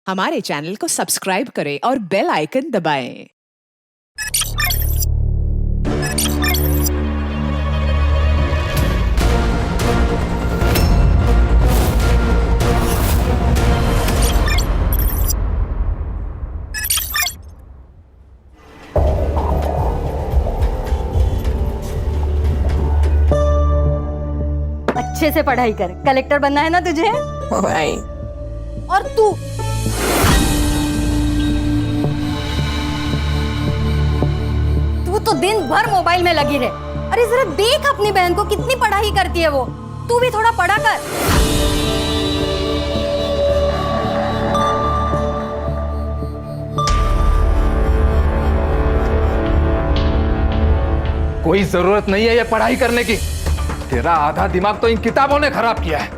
हमारे चैनल को सब्सक्राइब करें और बेल आइकन दबाएं। अच्छे से पढ़ाई कर, कलेक्टर बनना है ना तुझे। भाई और तू तो दिन भर मोबाइल में लगी रहे। अरे जरा देख अपनी बहन को, कितनी पढ़ाई करती है वो। तू भी थोड़ा पढ़ा कर। कोई जरूरत नहीं है ये पढ़ाई करने की। तेरा आधा दिमाग तो इन किताबों ने खराब किया है।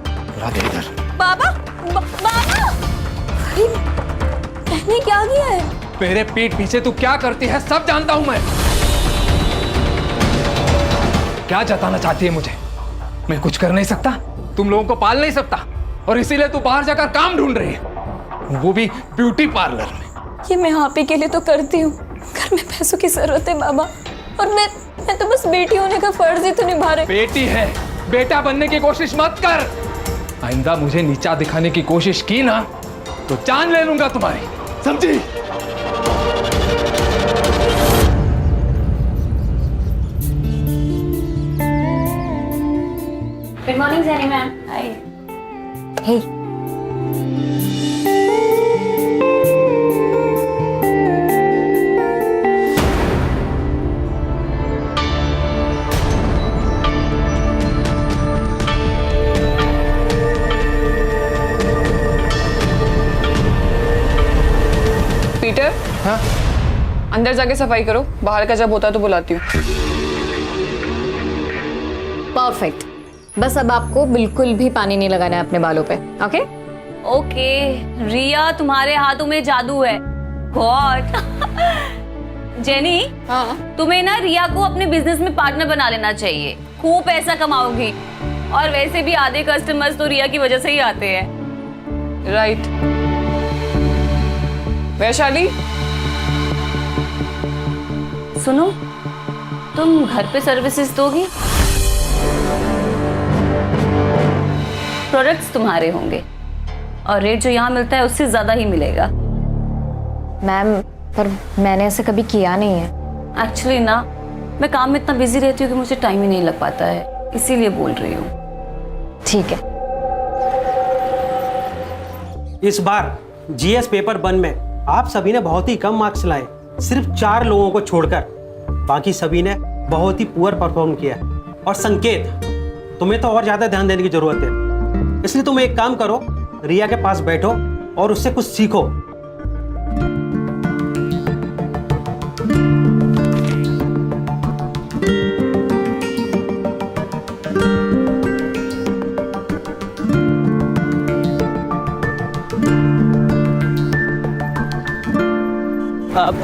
दे इधर। बाबा, बाबा, बहने क्या किया है? मेरे पीठ पीछे तू क्या करती है सब जानता हूं मैं। क्या जताना चाहती है मुझे? मैं कुछ कर नहीं सकता, तुम लोगों को पाल नहीं सकता, और इसीलिए तू बाहर जाकर काम ढूंढ रही है, वो भी ब्यूटी पार्लर में। ये मैं आप ही के लिए तो करती हूँ। घर में पैसों की जरूरत है बाबा, और मैं तो बस बेटी होने का फर्ज ही तो निभा रही। बेटी है, बेटा बनने की कोशिश मत कर। आइंदा मुझे नीचा दिखाने की कोशिश की ना तो जान ले लूंगा तुम्हारी, समझी? Good morning Jenny ma'am. Hi. Hey, Peter, हाँ? अंदर जाके सफाई करो, बाहर का जब होता है तो बुलाती हूँ। परफेक्ट। बस अब आपको बिल्कुल भी पानी नहीं लगाना है अपने बालों पे। ओके ओके रिया, तुम्हारे हाथों में जादू है। गॉड। जेनी, हाँ, तुम्हें ना रिया को अपने बिजनेस में पार्टनर बना लेना चाहिए। खूब पैसा कमाओगी, और वैसे भी आधे कस्टमर्स तो रिया की वजह से ही आते हैं। राइट। वैशाली, सुनो, तुम घर पे सर्विसेज दोगी? प्रोडक्ट्स तुम्हारे होंगे और रेट जो यहाँ मिलता है उससे ज्यादा ही मिलेगा। मैम, पर मैंने ऐसे कभी किया नहीं है। एक्चुअली ना, मैं काम में इतना बिजी रहती हूँ कि मुझे टाइम ही नहीं लग पाता है, इसीलिए बोल रही हूँ। ठीक है। इस बार जीएस पेपर 1 में आप सभी ने बहुत ही कम मार्क्स लाए, सिर्फ 4 लोगों को छोड़कर। बाकी सभी ने बहुत ही पुअर परफॉर्म किया। और संकेत, तुम्हें तो और ज्यादा ध्यान देने की जरूरत है, इसलिए तुम एक काम करो, रिया के पास बैठो और उससे कुछ सीखो।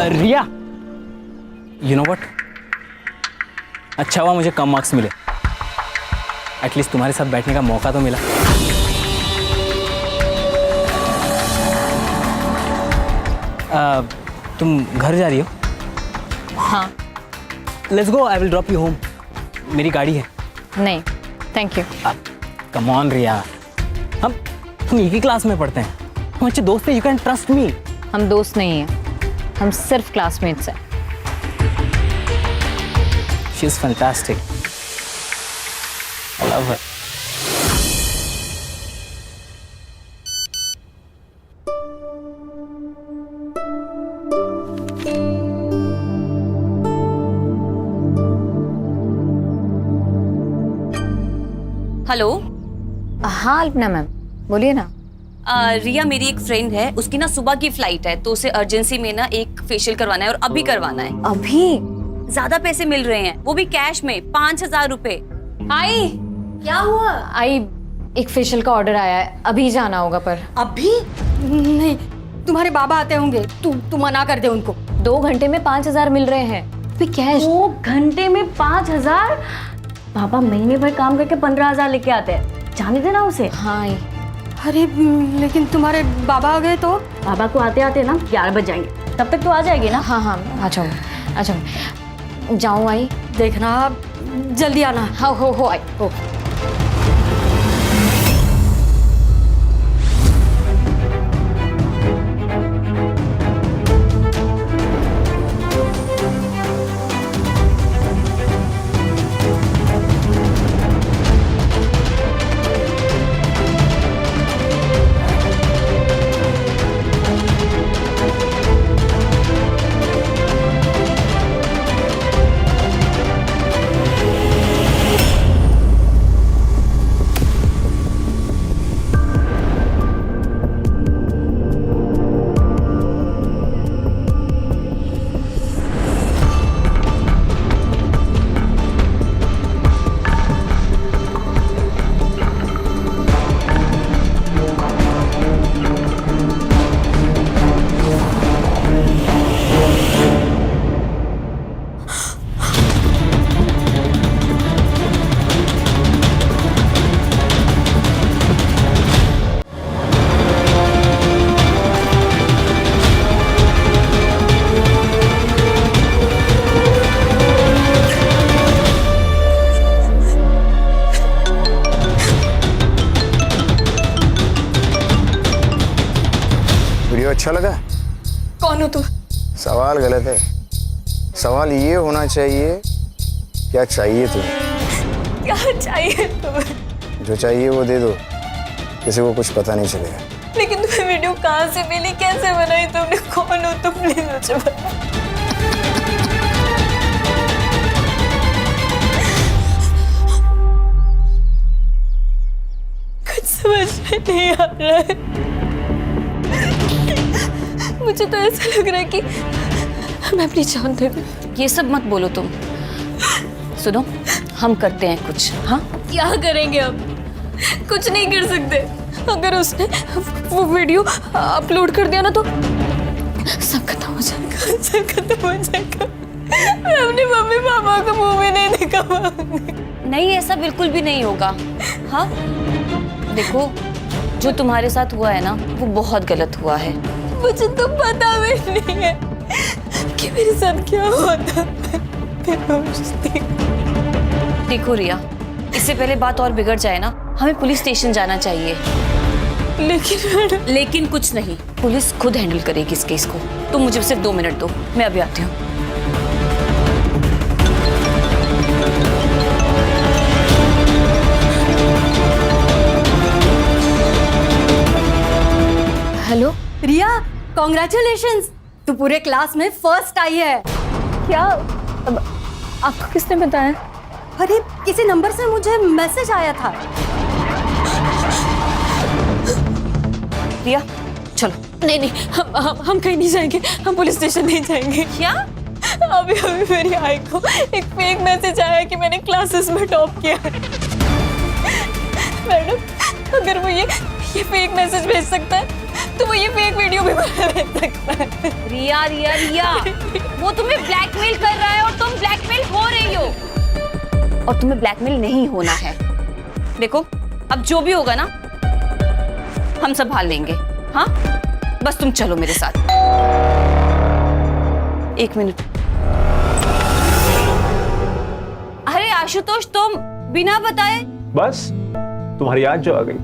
रिया, यू नो व्हाट, अच्छा हुआ मुझे कम मार्क्स मिले, एटलीस्ट तुम्हारे साथ बैठने का मौका तो मिला। तुम घर जा रही हो? हाँ। Let's go, I will drop you home. मेरी गाड़ी है। नहीं, थैंक यू। कम ऑन रिया, हम एक ही क्लास में पढ़ते हैं, हम अच्छे दोस्त हैं, यू कैन ट्रस्ट मी। हम दोस्त नहीं हैं, हम सिर्फ क्लासमेट्स हैं। She is fantastic, I love her. Hello. हाँ अल्पना मैम, बोलिए ना। रिया मेरी एक फ्रेंड है, उसकी ना सुबह की फ्लाइट है, तो उसे अर्जेंसी में ना एक फेशियल करवाना है और अभी करवाना है। अभी? ज्यादा पैसे मिल रहे हैं, वो भी कैश में, 5,000 रुपए। आई, क्या हुआ? आई, एक फेशियल का ऑर्डर आया है, अभी जाना होगा। पर अभी नहीं, तुम्हारे बाबा आते होंगे, तू मना कर दे उनको। 2 घंटे में 5,000 मिल रहे हैं, भी कैश। 2 घंटे में 5,000? पापा महीने भर काम करके 15,000 लेके आते हैं, जाने देना उसे। हाँ आई। अरे लेकिन तुम्हारे बाबा आ गए तो? बाबा को आते आते ना 11 बज जाएंगे, तब तक तो आ जाएगी ना। हाँ हाँ आ जाऊँ जाऊँ आई। देखना जल्दी आना। हाँ हो आई हो। वीडियो अच्छा लगा? कौन हो तुम? सवाल गलत है। सवाल ये होना चाहिए, क्या चाहिए तुम्हें? क्या चाहिए तुम्हें? जो चाहिए वो दे दो, किसी को कुछ पता नहीं चलेगा। लेकिन तुम्हें वीडियो कहाँ से मिली, कैसे बनाई तुमने, कौन हो तुम, प्लीज मुझे बताओ। कुछ समझ में नहीं आ रहा है। मुझे तो ऐसा लग रहा है कि मैं अपनी जान दे दूं। ये सब मत बोलो तुम। सुनो, हम करते हैं कुछ। हाँ, क्या करेंगे अब? कुछ नहीं कर सकते। अगर उसने वो वीडियो अपलोड कर दिया ना तो सब खत्म हो जाएगा, सब खत्म हो जाएगा। मैं अपने मम्मी पापा को मुंह में नहीं दिखा पाऊंगी। नहीं, ऐसा बिल्कुल भी नहीं होगा। हाँ, देखो, जो तुम्हारे साथ हुआ है ना वो बहुत गलत हुआ है। मुझे तो पता भी नहीं है कि मेरे साथ क्या हुआ था। देखो रिया, इससे पहले बात और बिगड़ जाए ना, हमें पुलिस स्टेशन जाना चाहिए। लेकिन कुछ नहीं, पुलिस खुद हैंडल करेगी इस केस को। तुम मुझे सिर्फ 2 मिनट दो, मैं अभी आती हूँ। हेलो रिया, कॉन्ग्रेचुलेशंस, तू पूरे क्लास में फर्स्ट आई है। क्या? अब आपको किसने बताया? अरे किसी नंबर से मुझे मैसेज आया था। रिया, चलो। नहीं, हम कहीं नहीं जाएंगे, हम पुलिस स्टेशन नहीं जाएंगे। क्या? अभी मेरी आई को एक फेक मैसेज आया कि मैंने क्लासेस में टॉप किया है। मैडम, अगर वो ये फेक मैसेज भेज सकता है तो वो ये फेक वीडियो भी भेज सकता है। रिया रिया रिया, वो तुम्हें ब्लैकमेल कर रहा है और तुम ब्लैकमेल हो रही हो। और तुम्हें ब्लैकमेल नहीं होना है। देखो, अब जो भी होगा ना हम संभाल लेंगे। हाँ, बस तुम चलो मेरे साथ। 1 मिनट। अरे आशुतोष, तुम बिना बताए? बस तुम्हारी याद जो आ गई।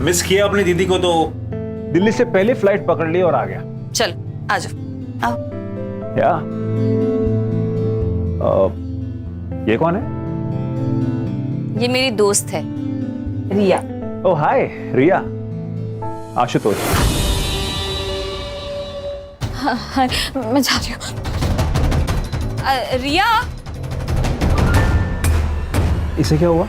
मिस किया अपनी दीदी को तो दिल्ली से पहले फ्लाइट पकड़ ली और आ गया। चल आ जाओ, आओ। क्या? ये कौन है? ये मेरी दोस्त है रिया। ओह हाय रिया। आशुतोष। हाँ, मैं जा रही हूँ। रिया, इसे क्या हुआ?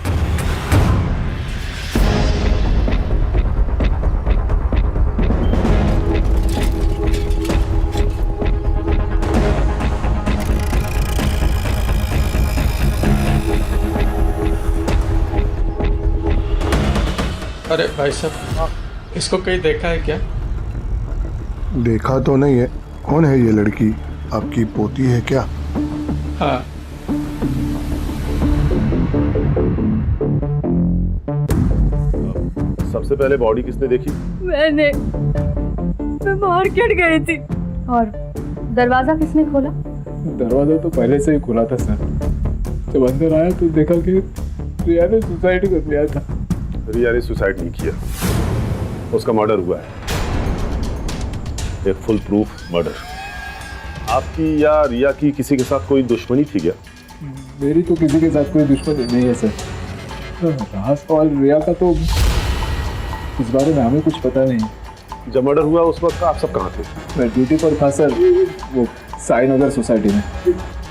अरे भाई साहब, इसको कहीं देखा है क्या? देखा तो नहीं है। कौन है ये लड़की? आपकी पोती है क्या? हाँ। सबसे सबसे पहले बॉडी किसने देखी? मैं मार्केट गई थी। और दरवाजा किसने खोला? दरवाजा तो पहले से ही खुला था सर। जब अंदर आया तो देखा कि रिया ने सुसाइड कर लिया था। रिया ने सुसाइड नहीं किया, उसका मर्डर हुआ है, एक फुल प्रूफ मर्डर। आपकी या रिया की किसी के साथ कोई दुश्मनी थी क्या? मेरी तो किसी के साथ कोई दुश्मनी नहीं है सर। राज और रिया का तो इस बारे में हमें कुछ पता नहीं। जब मर्डर हुआ उस वक्त आप सब कहाँ थे? मैं ड्यूटी पर था सर, वो साई नगर सोसाइटी में।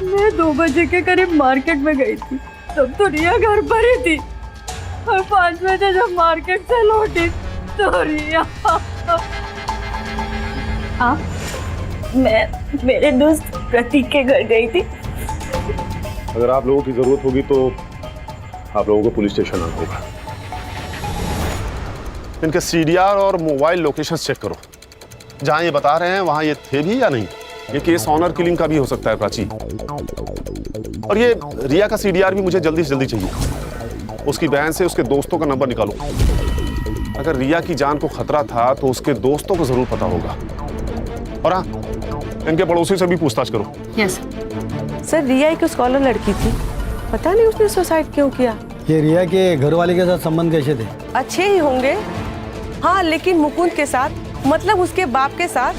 मैं 2 बजे के करीब मार्केट में गई थी, तब तो रिया घर पर ही थी। और 5 बजे जब मार्केट से लौटी तो रिया। आप? मैं मेरे दोस्त प्रतीक के घर गई थी। अगर आप लोगों की जरूरत होगी तो आप लोगों को पुलिस स्टेशन आना होगा। इनके सीडीआर और मोबाइल लोकेशन चेक करो, जहां ये बता रहे हैं वहां ये थे भी या नहीं। ये केस ऑनर किलिंग का भी हो सकता है प्राची। और ये रिया का सीडीआर भी मुझे जल्दी से जल्दी चाहिए। उसकी बहन से उसके दोस्तों का नंबर निकालो। अगर रिया की जान को खतरा था तो उसके दोस्तों को जरूर पता होगा। और हाँ, इनके पड़ोसी से भी पूछताछ करो। यस सर, रिया एक स्कॉलर लड़की थी, पता नहीं उसने सुसाइड क्यों किया। ये रिया के घर वाले के साथ संबंध कैसे थे? अच्छे ही होंगे, हाँ, लेकिन मुकुंद के साथ, मतलब उसके बाप के साथ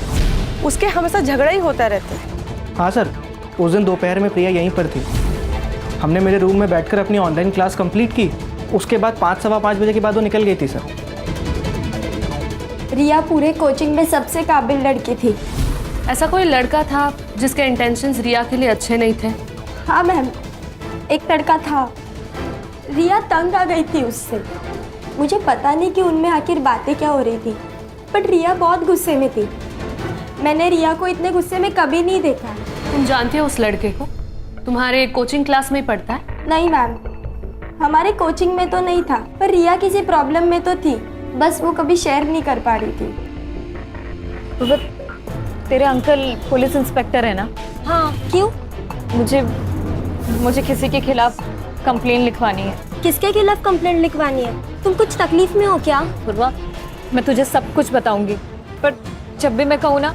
उसके हमेशा झगड़ा ही होता रहता। हाँ सर, उस दिन दोपहर में प्रिया यहीं पर थी। हमने मेरे रूम में बैठकर अपनी ऑनलाइन क्लास कंप्लीट की। उसके बाद 5 सवा 5 बजे के बाद वो निकल गई थी सर। रिया पूरे कोचिंग में सबसे काबिल लड़की थी। ऐसा कोई लड़का था जिसके इंटेंशंस रिया के लिए अच्छे नहीं थे? हाँ मैम, एक लड़का था। रिया तंग आ गई थी उससे। मुझे पता नहीं कि उनमें आखिर बातें क्या हो रही थी, बट रिया बहुत गुस्से में थी। मैंने रिया को इतने गुस्से में कभी नहीं देखा। तुम जानती हो उस लड़के को? तुम्हारे कोचिंग क्लास में ही पढ़ता है? नहीं मैम, हमारे कोचिंग में तो नहीं था, पर रिया किसी प्रॉब्लम में तो थी, बस वो कभी शेयर नहीं कर पा रही थी। तो तेरे अंकल पुलिस इंस्पेक्टर है ना? हाँ, क्यों? मुझे किसी के खिलाफ कंप्लेन लिखवानी है। किसके खिलाफ कंप्लेंट लिखवानी है? तुम कुछ तकलीफ में हो क्या? पूर्वा, मैं तुझे सब कुछ बताऊंगी, पर जब भी मैं कहूँ ना,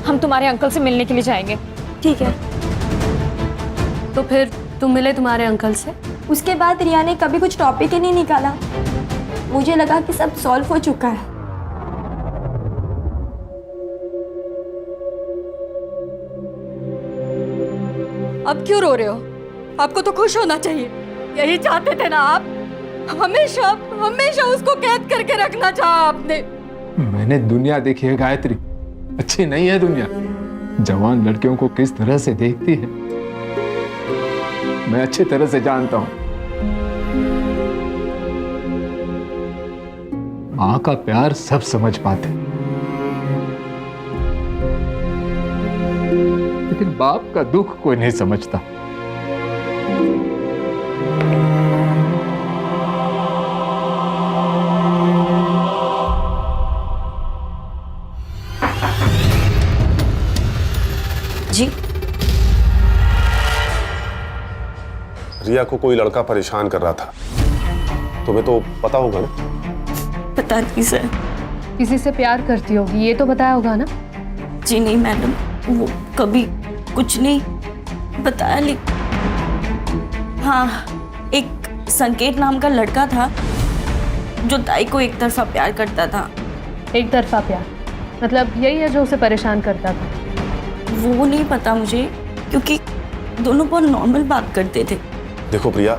हम तुम्हारे अंकल से मिलने के लिए जाएंगे। ठीक है। तो फिर तुम मिले तुम्हारे अंकल से? उसके बाद रिया ने कभी कुछ टॉपिक ही नहीं निकाला। मुझे लगा कि सब सॉल्व हो चुका है। अब क्यों रो रहे हो? आपको तो खुश होना चाहिए। यही चाहते थे ना आप? हमेशा हमेशा उसको कैद करके रखना चाहा आपने। मैंने दुनिया देखी है गायत्री, अच्छी नहीं है दुनिया। जवान लड़कियों को किस तरह से देखती है मैं अच्छी तरह से जानता हूं। मां का प्यार सब समझ पाते, लेकिन बाप का दुख कोई नहीं समझता। जी, रिया को कोई लड़का परेशान कर रहा था, तुम्हें तो पता होगा ना? पता नहीं सर। किसी से प्यार करती होगी, ये तो बताया होगा ना? जी नहीं मैडम, वो कभी कुछ नहीं बताया। लेकिन हाँ, एक संकेत नाम का लड़का था जो ताई को एक तरफा प्यार करता था। एक तरफा प्यार मतलब यही है जो उसे परेशान करता था? वो नहीं पता मुझे, क्योंकि दोनों बहुत नॉर्मल बात करते थे। देखो प्रिया,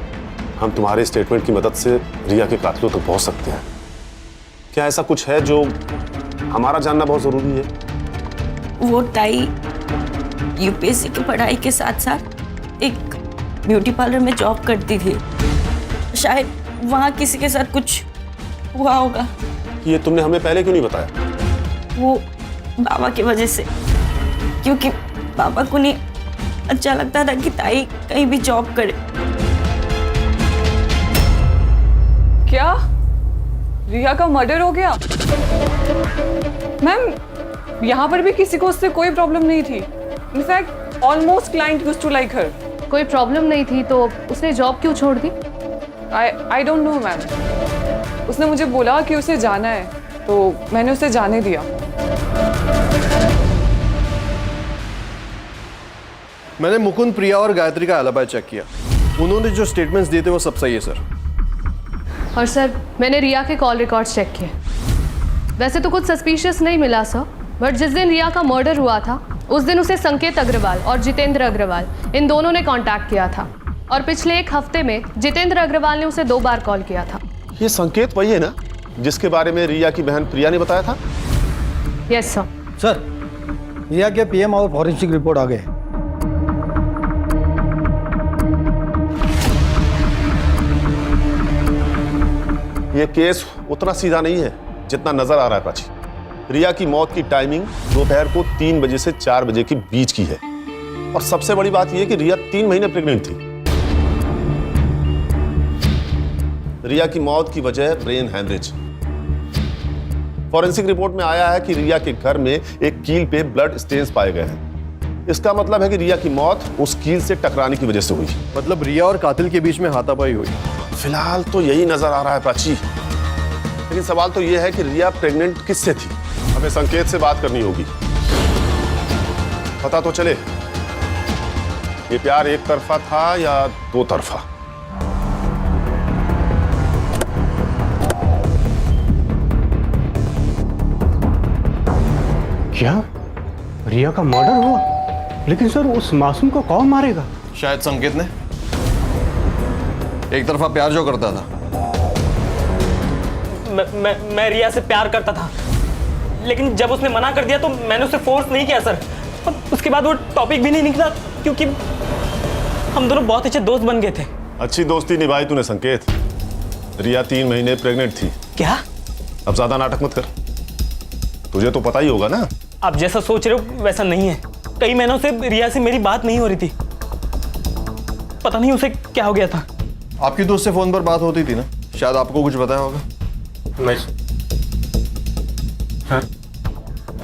हम तुम्हारे स्टेटमेंट की मदद से रिया के कातिलों तक पहुंच सकते हैं। क्या ऐसा कुछ है जो हमारा जानना बहुत जरूरी है? वो ताई यूपीएससी की पढ़ाई के साथ साथ एक ब्यूटी पार्लर में जॉब करती थी। शायद वहाँ किसी के साथ कुछ हुआ होगा। ये तुमने हमें पहले क्यों नहीं बताया? वो बाबा की वजह से, क्योंकि पापा को नहीं अच्छा लगता था कि ताई कहीं भी जॉब करे। क्या रिया का मर्डर हो गया? मैम, यहाँ पर भी किसी को उससे कोई प्रॉब्लम नहीं थी। In fact almost client used to like her. कोई प्रॉब्लम नहीं थी तो उसने जॉब क्यों छोड़ दी? I don't know ma'am. उसने मुझे बोला कि उसे जाना है, तो मैंने उसे जाने दिया। मैंने मुकुंद, प्रिया और गायत्री का एलिबी चेक किया। उन्होंने जो स्टेटमेंट्स दिए थे वो सब सही है सर। और सर मैंने रिया के कॉल रिकॉर्ड्स चेक किए। वैसे तो कुछ सस्पिशियस नहीं मिला सर, बट जिस दिन रिया का मर्डर हुआ था उस दिन उसे संकेत अग्रवाल और जितेंद्र अग्रवाल इन दोनों ने कांटेक्ट किया था, और पिछले एक हफ्ते में जितेंद्र अग्रवाल ने उसे 2 बार कॉल किया था। ये संकेत वही है ना जिसके बारे में रिया की बहन प्रिया ने बताया था? Yes sir. सर, रिया के पीएम और फॉरेंसिक रिपोर्ट आ गए। ये केस उतना सीधा नहीं है जितना नजर आ रहा है प्राची। रिया की मौत की टाइमिंग दोपहर को 3 बजे से 4 बजे के बीच की है, और सबसे बड़ी बात यह कि रिया 3 महीने प्रेग्नेंट थी। रिया की मौत की वजह ब्रेन हैमरेज। फॉरेंसिक रिपोर्ट में आया है कि रिया के घर में एक कील पे ब्लड स्टेन्स पाए गए हैं। इसका मतलब है कि रिया की मौत उस कील से टकराने की वजह से हुई। मतलब रिया और कातिल के बीच में हाथापाई हुई। फिलहाल तो यही नजर आ रहा है प्राची, लेकिन सवाल तो यह है कि रिया प्रेग्नेंट किससे थी? हमें संकेत से बात करनी होगी, पता तो चले ये प्यार एक तरफा था या 2 तरफा। क्या रिया का मर्डर हुआ? लेकिन सर उस मासूम को कौन मारेगा? शायद संकेत ने। एक तरफा प्यार जो करता था। मैं रिया से प्यार करता था, लेकिन जब उसने मना कर दिया तो मैंने उसे फोर्स नहीं किया सर। और उसके बाद वो टॉपिक भी नहीं निकला, क्योंकि हम दोनों बहुत अच्छे दोस्त बन गए थे। अच्छी दोस्ती निभाई तूने संकेत। रिया 3 महीने प्रेग्नेंट थी। क्या? अब ज्यादा नाटक मत कर, तुझे तो पता ही होगा ना। आप जैसा सोच रहे हो वैसा नहीं है। कई महीनों से रिया से मेरी बात नहीं हो रही थी, पता नहीं उसे क्या हो गया था। आपकी दोस्त से फोन पर बात होती थी ना, शायद आपको कुछ बताया होगा। नहीं सर,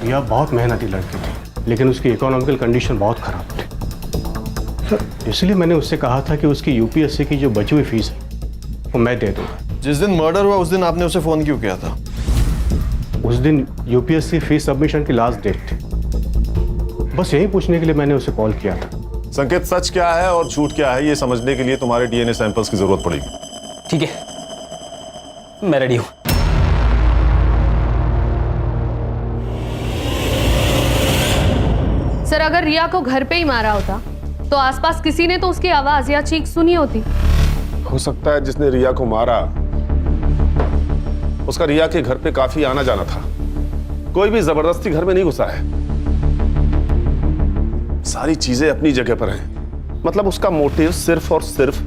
रिया बहुत मेहनती लड़की थी, लेकिन उसकी इकोनॉमिकल कंडीशन बहुत खराब थी सर। इसलिए मैंने उससे कहा था कि उसकी यूपीएससी की जो बची हुई फीस है वो मैं दे दूंगा। जिस दिन मर्डर हुआ उस दिन आपने उसे फोन क्यों किया था? उस दिन यूपीएससी फीस सबमिशन की लास्ट डेट थी। बस यही पूछने के लिए मैंने उसे कॉल किया था। संकेत, सच क्या है और झूठ क्या है ये समझने के लिए तुम्हारे डीएनए सैंपल्स की जरूरत पड़ेगी। ठीक है, मैं रेडी हूं। सर अगर रिया को घर पे ही मारा होता तो आसपास किसी ने तो उसकी आवाज या चीख सुनी होती। हो सकता है जिसने रिया को मारा उसका रिया के घर पे काफी आना जाना था। कोई भी जबरदस्ती घर में नहीं घुसा है। सारी चीजें अपनी जगह पर हैं। मतलब उसका मोटिव सिर्फ और सिर्फ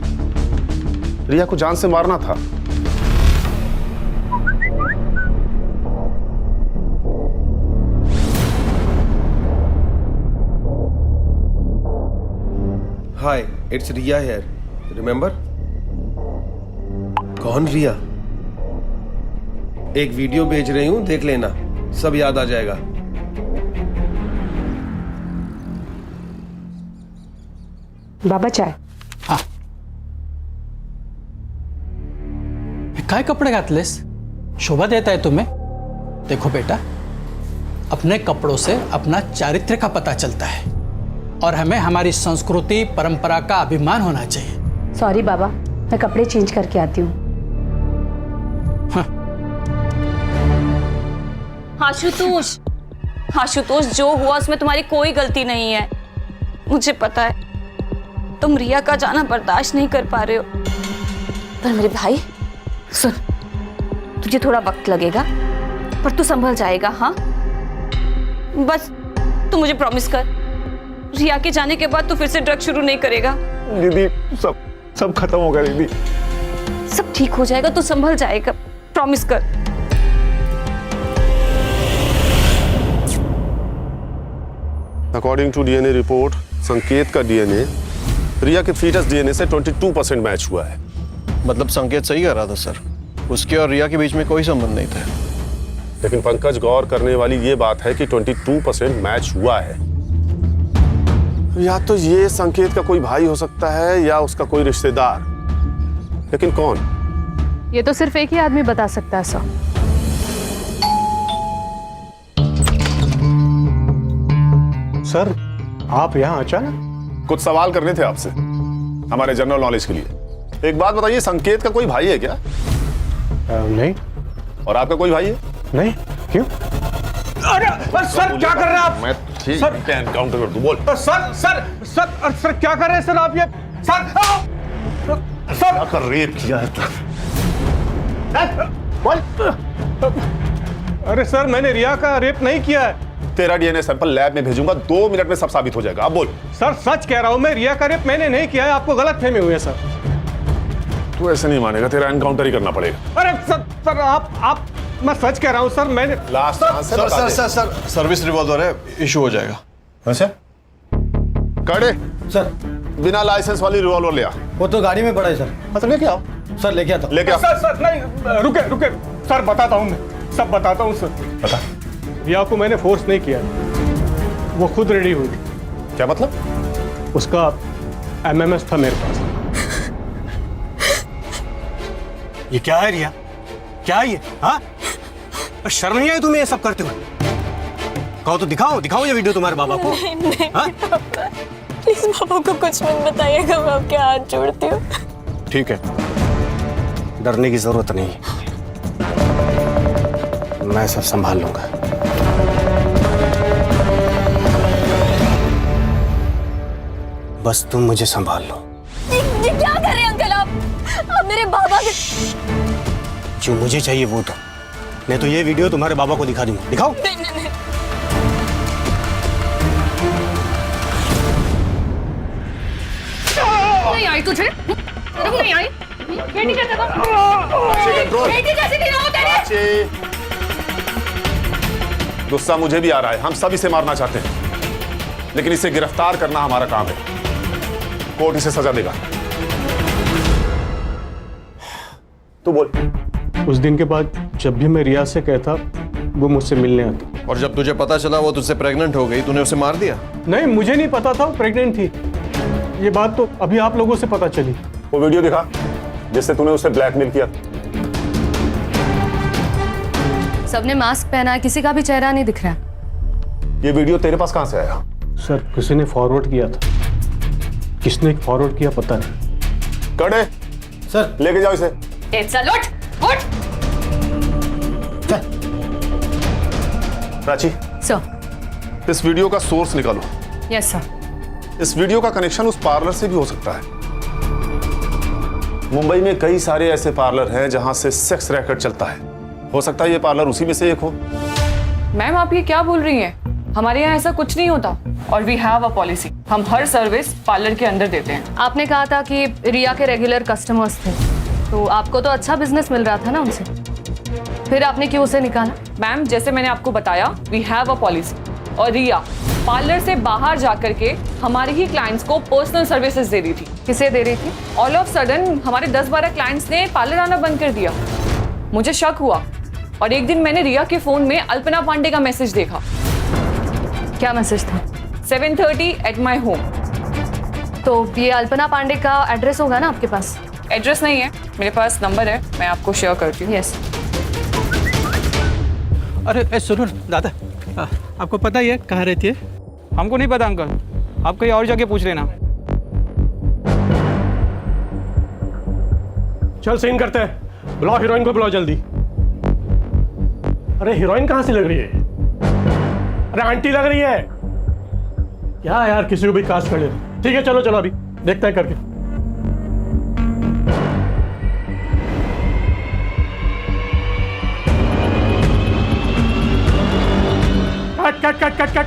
रिया को जान से मारना था। हाय, इट्स रिया हियर, रिमेंबर? कौन रिया? एक वीडियो भेज रही हूं, देख लेना, सब याद आ जाएगा। बाबा चाय। हाँ, काय कपडे घातलेस? शोभा देता है तुम्हें? देखो बेटा, अपने कपड़ों से अपना चारित्र्य का पता चलता है और हमें हमारी संस्कृति परंपरा का अभिमान होना चाहिए। सॉरी बाबा, मैं कपड़े चेंज करके आती हूँ। आशुतोष, आशुतोष, जो हुआ उसमें तुम्हारी कोई गलती नहीं है। मुझे पता है तुम रिया का जाना बर्दाश्त नहीं कर पा रहे हो, पर मेरे भाई सुन, तुझे थोड़ा वक्त लगेगा पर तू संभल जाएगा। हाँ, बस तू मुझे प्रॉमिस कर, रिया के जाने के बाद तू फिर से ड्रग शुरू नहीं करेगा। दीदी, सब खत्म हो गया दीदी। सब ठीक हो जाएगा, तू संभल जाएगा, प्रॉमिस कर। अकॉर्डिंग टू डीएनए रिपोर्ट, संकेत का डीएनए रिया के फीटस डीएनए से 22% मैच हुआ है। मतलब संकेत सही कर रहा था सर, उसके और रिया के बीच में कोई संबंध नहीं था। लेकिन पंकज, गौर करने वाली ये बात है कि 22% मैच हुआ है। या तो ये संकेत का कोई भाई हो सकता है या उसका कोई रिश्तेदार, लेकिन कौन ये तो सिर्फ एक ही आदमी बता सकता है सर। सर आप यहाँ अचानक? कुछ सवाल करने थे आपसे हमारे जनरल नॉलेज के लिए। एक बात बताइए, संकेत का कोई भाई है क्या? नहीं। और आपका कोई भाई है? नहीं। क्यों? अरे सर क्या कर रहे हैं आप? मैं ठीक है एनकाउंटर कर दूं, बोल। सर सर सर सर क्या कर रहे हैं सर आप ये? सर क्या कर रेप किया है तू? अरे सर मैंने रिया का रेप नहीं किया है। तेरा डीएनए सैंपल लैब में भेजूंगा, 2 मिनट में सब साबित हो जाएगा। अब बोल। सर सच कह रहा हूं मैं, रिया का रेप मैंने नहीं किया है, आपको गलतफहमी हुई है सर। तू ऐसे नहीं मानेगा, तेरा एनकाउंटर ही करना पड़ेगा। अरे सर आप मैं सच कह रहा हूं सर, मैंने लास्ट सर सर्विस रिवॉल्वर है, इशू हो जाएगा। अच्छा कड़े सर बिना लाइसेंस वाली रिवॉल्वर ले आ। वो तो गाड़ी में पड़ा है सर। मतलब लेके आओ। सर लेके आता। लेके आओ। सर नहीं रुके सर, बताता हूं मैं, सब बताता हूं सर। बता। रिया को मैंने फोर्स नहीं किया, वो खुद रेडी हुई। क्या मतलब? उसका एमएमएस था मेरे पास। ये क्या है रिया? क्या है ये? हाँ, शर्म नहीं आई तुम्हें ये सब करते हुए? कहो तो दिखाओ ये वीडियो तुम्हारे बाबा को। नहीं पापा, प्लीज पापा को कुछ मत बताइएगा, मैं आपके हाथ जोड़ती हूँ। ठीक है, डरने की जरूरत नहीं, मैं सब संभाल लूंगा। बस तुम मुझे संभाल लो। ये क्या कर रहे हैं अंकल आप मेरे बाबा के। जो मुझे चाहिए वो तो, नहीं तो ये वीडियो तुम्हारे बाबा को दिखा दूंगा। दिखाओ। नहीं। नहीं आई तुझे? नहीं आई? बेटी कैसे बेटी कैसे गिरा हो तेरे? गुस्सा मुझे भी आ रहा है, हम सब इसे मारना चाहते हैं, लेकिन इसे गिरफ्तार करना हमारा काम है। कोर्ट इसे सजा देगा। तू बोल। उस दिन के बाद जब भी मैं रिया से कहता, वो मुझसे मिलने आती। और जब तुझे पता चला वो तुझसे प्रेग्नेंट हो गई, तूने उसे मार दिया? नहीं, मुझे नहीं पता था वो प्रेग्नेंट थी। ये बात तो अभी आप लोगों से पता चली। वो वीडियो दिखा जिससे तूने उसे ब्लैकमेल किया। सबने मास्क पहना है, किसी का भी चेहरा नहीं दिख रहा। ये वीडियो तेरे पास कहां से आया? सर किसी ने फॉरवर्ड किया था। किसने फॉरवर्ड किया पता नहीं। कड़े सर लेके जाओ इसे। चल उठ। प्राची सर। इस वीडियो का सोर्स निकालो। Yes sir. इस वीडियो का कनेक्शन उस पार्लर से भी हो सकता है। मुंबई में कई सारे ऐसे पार्लर हैं जहां से सेक्स रैकेट चलता है। हो सकता है ये पार्लर उसी में से एक हो। मैम आप ये क्या बोल रही हैं? हमारे यहाँ ऐसा कुछ नहीं होता और वी हैव अ पॉलिसी, हम हर सर्विस पार्लर के अंदर देते हैं। आपने कहा था कि रिया के रेगुलर कस्टमर्स थे, तो आपको तो अच्छा बिजनेस मिल रहा था ना उनसे, फिर आपने क्यों उसे निकाला? मैम जैसे मैंने आपको बताया, वी हैव अ पॉलिसी, और रिया पार्लर से बाहर जाकर के हमारे ही क्लाइंट्स को पर्सनल सर्विसेज दे रही थी। किसे दे रही थी? ऑल ऑफ सडन हमारे 10-12 क्लाइंट्स ने पार्लर आना बंद कर दिया। मुझे शक हुआ और एक दिन मैंने रिया के फोन में अल्पना पांडे का मैसेज देखा। क्या मैसेज था? 7:30 एट माई होम। तो ये अल्पना पांडे का एड्रेस होगा ना आपके पास? एड्रेस नहीं है, मेरे पास नंबर है, मैं आपको शेयर करती हूँ। यस। अरे सुनो दादा, आपको पता ही है कहाँ रहती है? हमको नहीं पता अंकल, आप कहीं और जगह पूछ लेना। चल सीन करते हैं, बुलाओ हीरोइन को, बुलाओ जल्दी। अरे हीरोइन कहाँ से लग रही है? अरे आंटी लग रही है क्या यार? किसी को भी कास्ट कर ले। ठीक है चलो अभी देखते हैं करके। कट।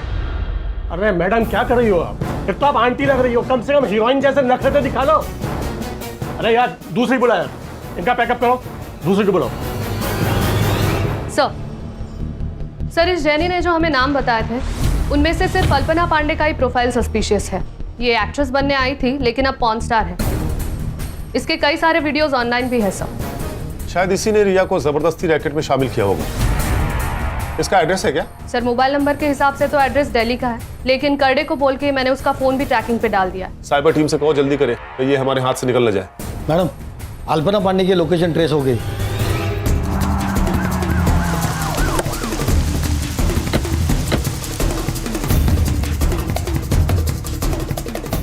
अरे मैडम क्या कर रही हो आप? एक तो आप आंटी लग रही हो, कम से कम हीरोइन जैसे नखरे तो दिखा लो। अरे यार दूसरी बुला यार, इनका पैकअप करो, दूसरी को बुलाओ। सर इस जेनी ने जो हमें नाम बताए थे, उनमें से सिर्फ अल्पना पांडे का ही प्रोफाइल सस्पिशियस है। ये एक्ट्रेस बनने आई थी लेकिन अब पॉर्न स्टार है। इसके कई सारे वीडियोस ऑनलाइन भी है सर। शायद इसी ने रिया को जबरदस्ती रैकेट में शामिल किया होगा। इसका एड्रेस है क्या? सर मोबाइल नंबर के हिसाब से तो एड्रेस दिल्ली का है, लेकिन करडे को बोल के मैंने उसका फोन भी ट्रैकिंग पे डाल दिया। साइबर टीम से कहो जल्दी करे, तो ये हमारे हाथ से निकल न जाए। मैडम अल्पना पांडे की लोकेशन ट्रेस हो गई।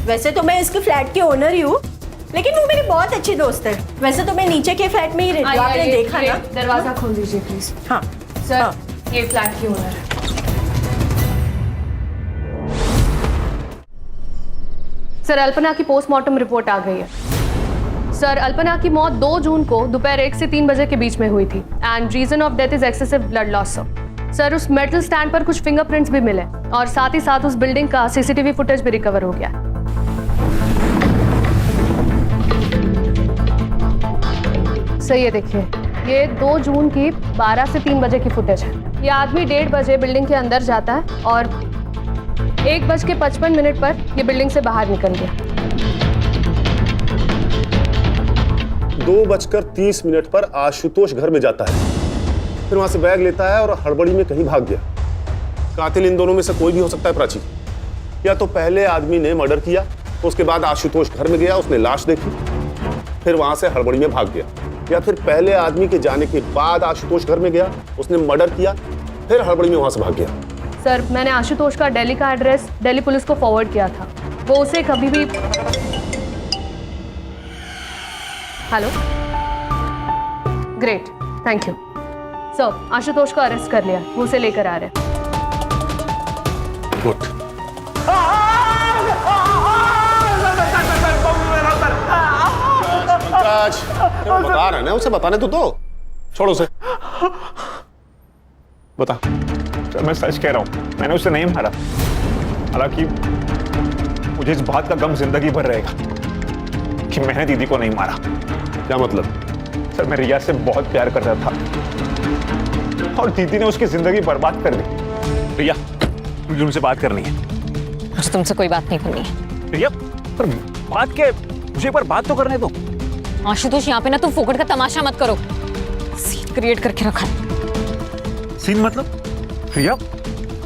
वैसे तो मैं इसके फ्लैट की ओनर ही हूँ, लेकिन वो मेरी बहुत अच्छी दोस्त है। वैसे तो मैं नीचे के फ्लैट में ही रहती हूँ, आपने देखा ना। दरवाजा खोल दीजिए प्लीज। हाँ सर, ये फ्लैट की ओनर है। सर, अल्पना की पोस्टमार्टम रिपोर्ट आ गई है। सर, अल्पना की मौत 2 जून को दोपहर 1 से 3 बजे के बीच में हुई थी and reason of death is excessive blood loss. Sir, उस मेटल स्टैंड पर कुछ फिंगरप्रिंट्स भी मिले और साथ ही साथ उस बिल्डिंग का सीसीटीवी फुटेज भी रिकवर हो गया। सर, ये देखिए, ये 2 जून की 12 से 3 बजे की फुटेज है। ये आदमी 1:30 बजे बिल्डिंग के अंदर जाता है और 1:55 पर ये बिल्डिंग से बाहर निकल गया। 2:30 पर आशुतोष घर में जाता है, फिर वहां से बैग लेता है और हड़बड़ी में कहीं भाग गया। कातिल इन दोनों में से कोई भी हो सकता है प्राची। या तो पहले आदमी ने मर्डर किया, उसके बाद आशुतोष घर में गया, उसने लाश देखी, फिर वहां से हड़बड़ी में भाग गया। या फिर पहले आदमी के जाने के बाद आशुतोष घर में गया, उसने मर्डर किया, फिर हड़बड़ी में वहां से भाग गया। सर, मैंने आशुतोष का दिल्ली का एड्रेस दिल्ली पुलिस को फॉरवर्ड किया था। वो उसे कभी भी। Hello, great, thank you sir. Ashutosh को अरेस्ट कर लिया, वो उसे लेकर आ रहे हैं। गुड। पंकज, बता रहा है ना, उसे बताने तो दो। छोड़ो उसे। बता। मैं सच कह रहा हूँ, मैंने उसे नहीं मारा। हालांकि मुझे इस बात का गम जिंदगी भर रहेगा कि मैंने दीदी को नहीं मारा। क्या मतलब? सर, मैं रिया से बहुत प्यार करता था और दीदी ने उसकी जिंदगी बर्बाद कर दी। रिया, मुझे तुमसे बात करनी है। मुझे तुमसे कोई बात नहीं करनी है। रिया, पर बात क्या? मुझे एक बार बात तो करने दो। आशुतोष, यहाँ पे ना तुम फोकट का तमाशा मत करो। सीन क्रिएट करके रखा है। सीन मतलब? रिया,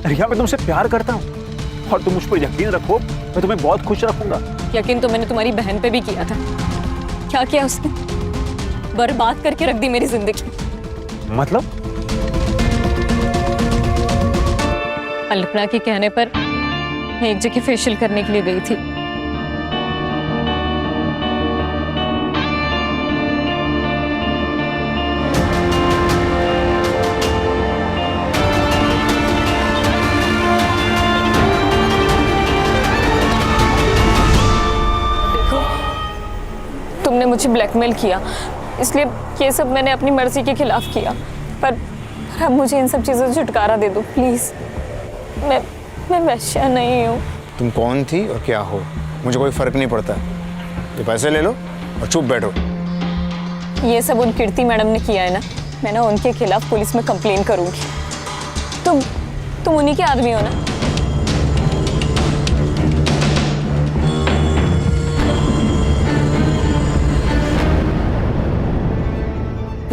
रिया, मैं तुमसे प्यार करता हूँ और तुम मुझ पर यकीन रखो, मैं तुम्हें बहुत खुश रखूंगा। यकीन तो मैंने तुम्हारी बहन पे भी किया था। क्या किया उसने? बर्बाद करके रख दी मेरी जिंदगी। मतलब? अल्पना के कहने पर मैं एक जगह फेशियल करने के लिए गई थी। तुमने मुझे ब्लैकमेल किया, इसलिए ये सब मैंने अपनी मर्जी के खिलाफ किया। पर अब मुझे इन सब चीज़ों से छुटकारा दे दो प्लीज। मैं वैश्या नहीं हूँ। तुम कौन थी और क्या हो, मुझे कोई फर्क नहीं पड़ता। ये पैसे ले लो और चुप बैठो। ये सब उन कीर्ति मैडम ने किया है ना, मैं ना उनके खिलाफ पुलिस में कंप्लेन करूंगी। तुम उन्हीं के आदमी हो ना?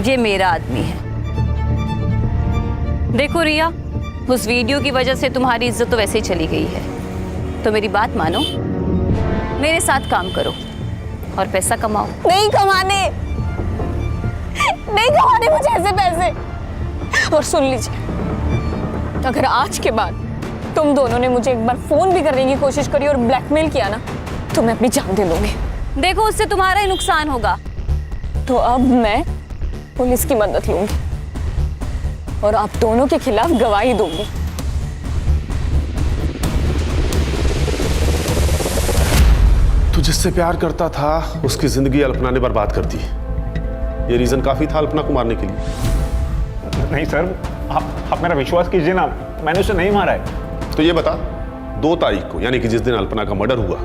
ये मेरा आदमी है। देखो रिया, उस वीडियो की वजह से तुम्हारी इज्जत तो वैसे ही चली गई है, तो मेरी बात मानो, मेरे साथ काम करो और पैसा कमाओ। नहीं कमाने मुझे ऐसे पैसे। और सुन लीजिए, अगर आज के बाद तुम दोनों ने मुझे एक बार फोन भी करने की कोशिश करी और ब्लैकमेल किया ना, तो मैं अपनी जान दे लूंगी। देखो, उससे तुम्हारा ही नुकसान होगा। तो अब मैं पुलिस की मदद लूंगी और आप दोनों के खिलाफ गवाही दूंगी। तू जिससे प्यार करता था उसकी जिंदगी अल्पना ने बर्बाद कर दी। ये रीजन काफी था अल्पना को मारने के लिए। नहीं सर, आप मेरा विश्वास कीजिए ना, मैंने उसे नहीं मारा है। तो ये बता, 2 तारीख को यानी कि जिस दिन अल्पना का मर्डर हुआ,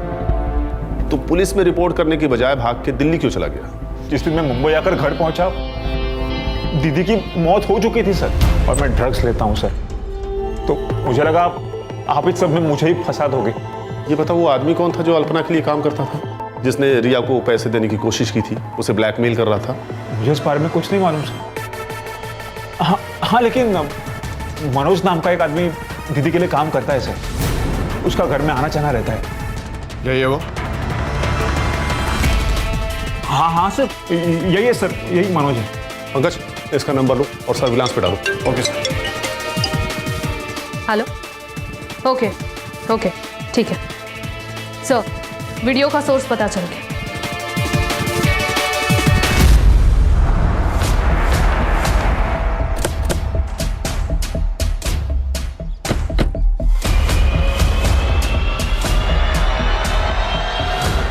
तो पुलिस में रिपोर्ट करने की बजाय भाग के दिल्ली क्यों चला गया? जिस दिन मैं मुंबई आकर घर पहुंचा, दीदी की मौत हो चुकी थी सर, और मैं ड्रग्स लेता हूं सर, तो मुझे लगा आप इस सब में मुझे ही फंसा दोगे। ये बता, वो आदमी कौन था जो अल्पना के लिए काम करता था, जिसने रिया को पैसे देने की कोशिश की थी, उसे ब्लैकमेल कर रहा था? मुझे इस बारे में कुछ नहीं मालूम सर। हाँ, लेकिन मनोज नाम का एक आदमी दीदी के लिए काम करता है सर, उसका घर में आना जाना रहता है। यही है वो? हाँ हाँ सर, यही है सर, यही मनोज है। पंकज, इसका नंबर लो और सर्विलांस पे डालो। Okay sir. Hello. Okay okay ठीक है सर, वीडियो का सोर्स पता चल गया।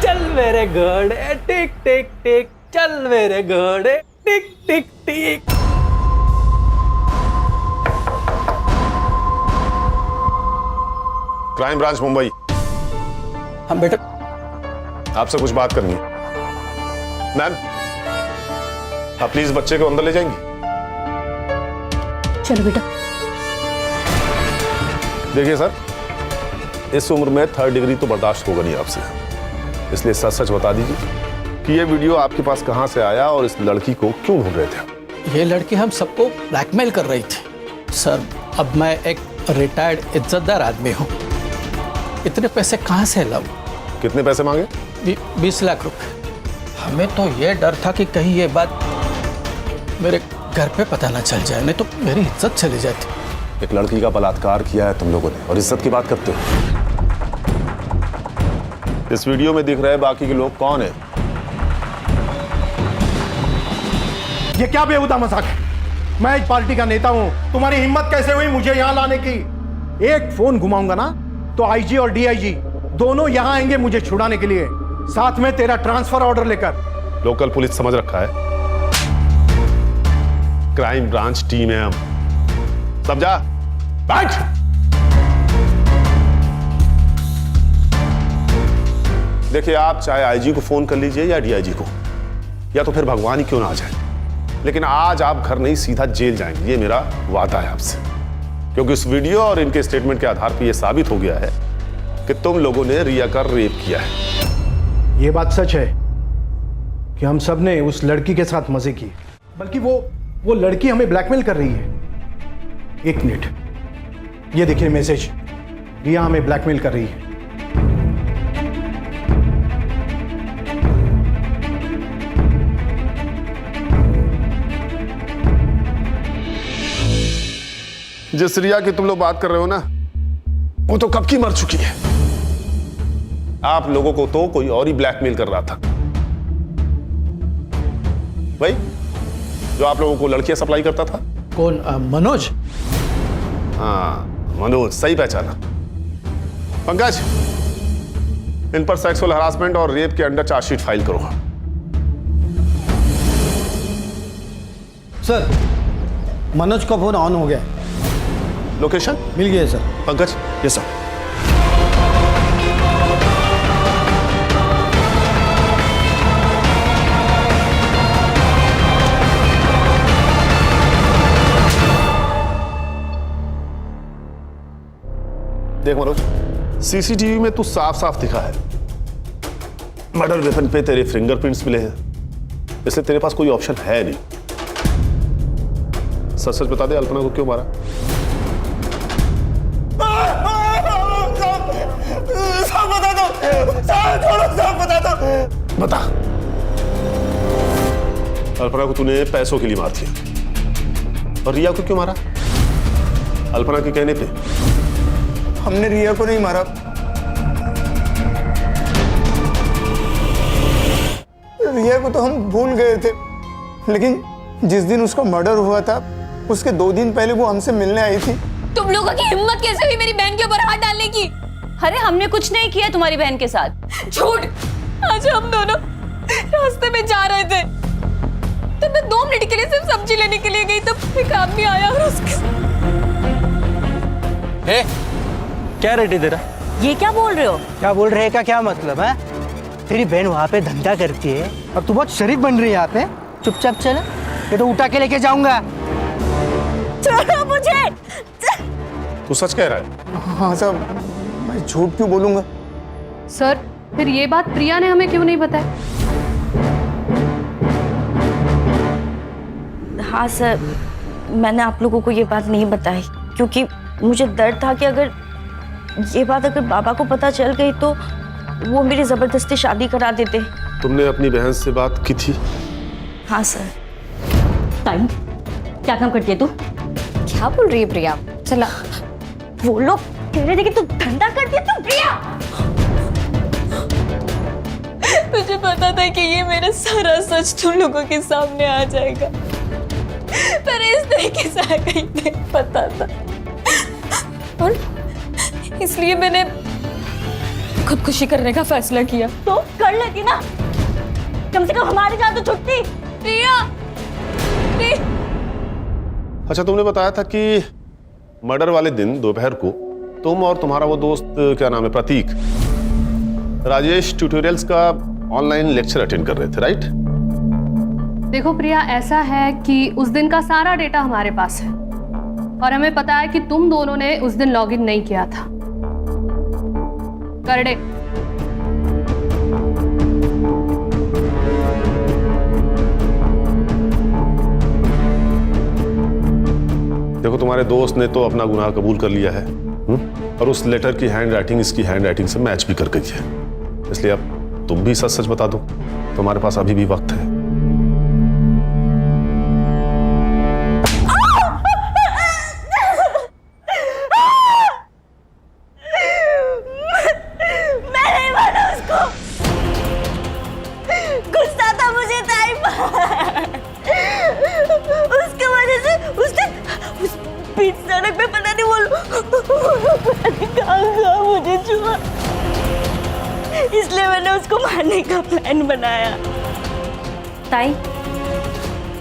चल मेरे घोड़े टिक टिक टिक, चल मेरे घोड़े टिक टिक टिक। Crime branch Mumbai. हम बेटा आपसे कुछ बात करनी है। मैम, आप प्लीज बच्चे को अंदर ले जाएंगी? चलो बेटा। देखिए सर, इस उम्र में 3rd डिग्री तो बर्दाश्त होगा नहीं आपसे, इसलिए सच सच बता दीजिए कि ये वीडियो आपके पास कहां से आया और इस लड़की को क्यों ढूंढ रहे थे? ये लड़की हम सबको ब्लैकमेल कर रही थी सर। अब मैं एक रिटायर्ड इज्जतदार आदमी हूँ, इतने पैसे कहाँ से लाऊं? कितने पैसे मांगे? 20 लाख रुपए। हमें तो ये डर था कि कहीं ये बात मेरे घर पे पता ना चल जाए, नहीं तो मेरी इज्जत चली जाती। एक लड़की का बलात्कार किया है तुम लोगों ने और इज्जत की बात करते हो। इस वीडियो में दिख रहे बाकी के लोग कौन है? ये क्या बेहुदा मजाक है? मैं इस पार्टी का नेता हूं, तुम्हारी हिम्मत कैसे हुई मुझे यहां लाने की? एक फोन घुमाऊंगा ना तो आईजी और डीआईजी दोनों यहां आएंगे मुझे छुड़ाने के लिए, साथ में तेरा ट्रांसफर ऑर्डर लेकर। लोकल पुलिस समझ रखा है, क्राइम ब्रांच टीम है हम। समझा? बैठ। देखिए, आप चाहे आईजी को फोन कर लीजिए या डीआईजी को, या तो फिर भगवान ही क्यों ना आ जाए, लेकिन आज आप घर नहीं सीधा जेल जाएंगे, ये मेरा वादा है आपसे। क्योंकि इस वीडियो और इनके स्टेटमेंट के आधार पर यह साबित हो गया है कि तुम लोगों ने रिया का रेप किया है। ये बात सच है कि हम सब ने उस लड़की के साथ मजे किए, बल्कि वो लड़की हमें ब्लैकमेल कर रही है। एक मिनट, ये देखिए मैसेज, रिया हमें ब्लैकमेल कर रही है। जिस रिया की तुम लोग बात कर रहे हो ना, वो तो कब की मर चुकी है। आप लोगों को तो कोई और ही ब्लैकमेल कर रहा था। भाई, जो आप लोगों को लड़कियां सप्लाई करता था। कौन? मनोज। हाँ, मनोज, सही पहचाना। पंकज, इन पर सेक्सुअल हरासमेंट और रेप के अंडर चार्जशीट फाइल करो। सर, मनोज का फोन ऑन हो गया। लोकेशन मिल गया सर। पंकज। Yes sir. देख मनोज, सीसीटीवी में तू साफ साफ दिखा है, मर्डर वेपन पे तेरे फिंगरप्रिंट्स मिले हैं, इसलिए तेरे पास कोई ऑप्शन है नहीं। सच सच बता दे, अल्पना को क्यों मारा? सब बता दो, सब बता दो। बता। अल्पना को तूने पैसों के लिए मार दिया, और रिया को क्यों मारा? अल्पना के कहने पे। हमने रिया को नहीं मारा, रिया को तो हम भूल गए थे, लेकिन जिस दिन उसका मर्डर हुआ था उसके 2 दिन पहले वो हमसे मिलने आई थी। तुम लोगों की हिम्मत कैसे हुई मेरी बहन के ऊपर हाथ डालने की? अरे हमने कुछ नहीं किया तुम्हारी बहन के साथ। झूठ। आज हम दोनों रास्ते में जा रहे थे, तो मैं 2 मिनट के लिए सिर्फ सब्जी लेने के लिए गई, तब एक आदमी आया और उसके। क्या रेट है तेरा? ये क्या बोल रहे हो? क्या बोल रहे का क्या मतलब है? तेरी बहन वहाँ पे धंधा करती है और तू बहुत शरीफ बन रही है यहाँ पे। चुपचाप चल, ये तो उठा के लेके जाऊंगा। छोड़ो मुझे। तू सच कह रहा है? हाँ साहब, मैं झूठ क्यों बोलूंगा? सर, फिर ये बात प्रिया ने हमें क्यों नहीं बताई? हाँ सर, मैंने आप लोगों को ये बात नहीं बताई क्योंकि मुझे डर था कि अगर ये बात बाबा को पता चल गई तो वो मेरी जबरदस्ती शादी करा देते। तुमने अपनी बहन से बात की थी? हाँ सर। टाइम क्या काम करती है तू? क्या बोल रही है प्रिया? चला, वो लोग कह रहे थे कि तू धंधा करती है तू प्रिया। मुझे पता था कि ये मेरा सारा सच तुम लोगों के सामने आ जाएगा, पर इस तरीके से आएगा ही नहीं पता था, और इसलिए मैंने खुदकुशी करने का फैसला किया। तो कर लेती ना, कम से कम हमारी जान तो छुटती। प्रिया, अच्छा, तुमने बताया था कि मर्डर वाले दिन दोपहर को तुम और तुम्हारा वो दोस्त, क्या नाम है, प्रतीक, राजेश ट्यूटोरियल्स का ऑनलाइन लेक्चर अटेंड कर रहे थे, राइट? देखो प्रिया, ऐसा है कि उस दिन का सारा डेटा हमारे पास है और हमें पता है कि तुम दोनों ने उस दिन लॉगिन नहीं किया था। करडे, देखो, तुम्हारे दोस्त ने तो अपना गुनाह कबूल कर लिया है, और उस लेटर की हैंड राइटिंग इसकी हैंड राइटिंग से मैच भी कर गई है, इसलिए अब तुम भी सच सच बता दो। तुम्हारे पास अभी भी वक्त है। मैं नहीं माना उसको, गुस्सा था मुझे टाइम, उसके वजह से उसने उस बीच सड़क पे पता नहीं कहाँ मुझे छुआ, इसलिए मैंने उसको मारने का प्लान बनाया। ताई,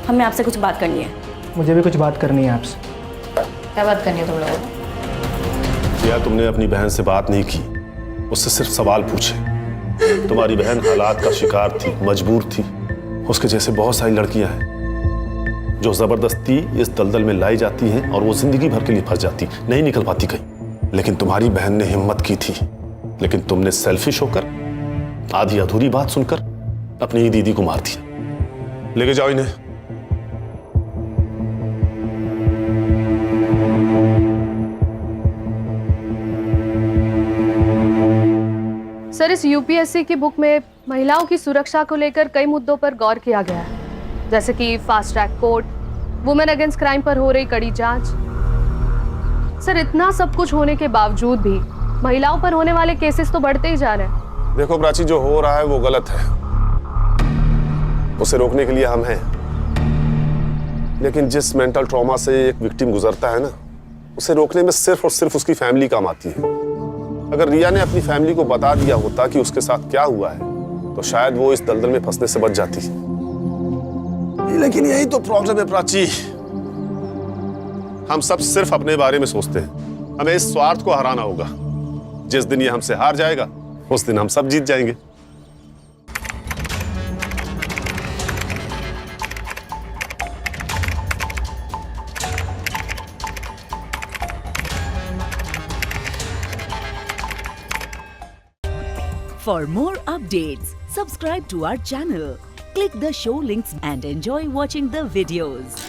हमें आपसे कुछ बात करनी है। मुझे भी कुछ बात करनी है आपसे। क्या बात करनी है तुम लोगों को? या तुमने अपनी बहन से बात नहीं की, उससे सिर्फ सवाल पूछे। तुम्हारी बहन हालात का शिकार थी, मजबूर थी। उसके जैसे बहुत सारी लड़कियां हैं जो जबरदस्ती इस दलदल में लाई जाती हैं और वो जिंदगी भर के लिए फंस जाती, नहीं निकल पाती कहीं। लेकिन तुम्हारी बहन ने हिम्मत की थी, लेकिन तुमने सेल्फिश होकर आधी अधूरी बात सुनकर अपनी ही दीदी को मार दिया। लेके जाओ इन्हें। सर, इस यूपीएससी की बुक में महिलाओं की सुरक्षा को लेकर कई मुद्दों पर गौर किया गया है, जैसे कि fast track court, women against crime पर हो रही कड़ी जांच। सर, इतना सब कुछ होने के बावजूद भी महिलाओं पर होने वाले केसेस तो बढ़ते ही जा रहे हैं। देखो प्राची, जो हो रहा है वो गलत है, उसे रोकने के लिए हम हैं। लेकिन जिस मेंटल ट्रॉमा से एक विक्टिम गुजरता है ना, उसे रोकने में सिर्फ और सिर्फ उसकी फैमिली काम आती है। अगर रिया ने अपनी फैमिली को बता दिया होता कि उसके साथ क्या हुआ है, तो शायद वो इस दलदल में फंसने से बच जाती। लेकिन यही तो प्रॉब्लम है प्राची, हम सब सिर्फ अपने बारे में सोचते हैं। हमें इस स्वार्थ को हराना होगा। जिस दिन ये हमसे हार जाएगा, उस दिन हम सब जीत जाएंगे। For more updates, subscribe to our channel, click the show links and enjoy watching the videos.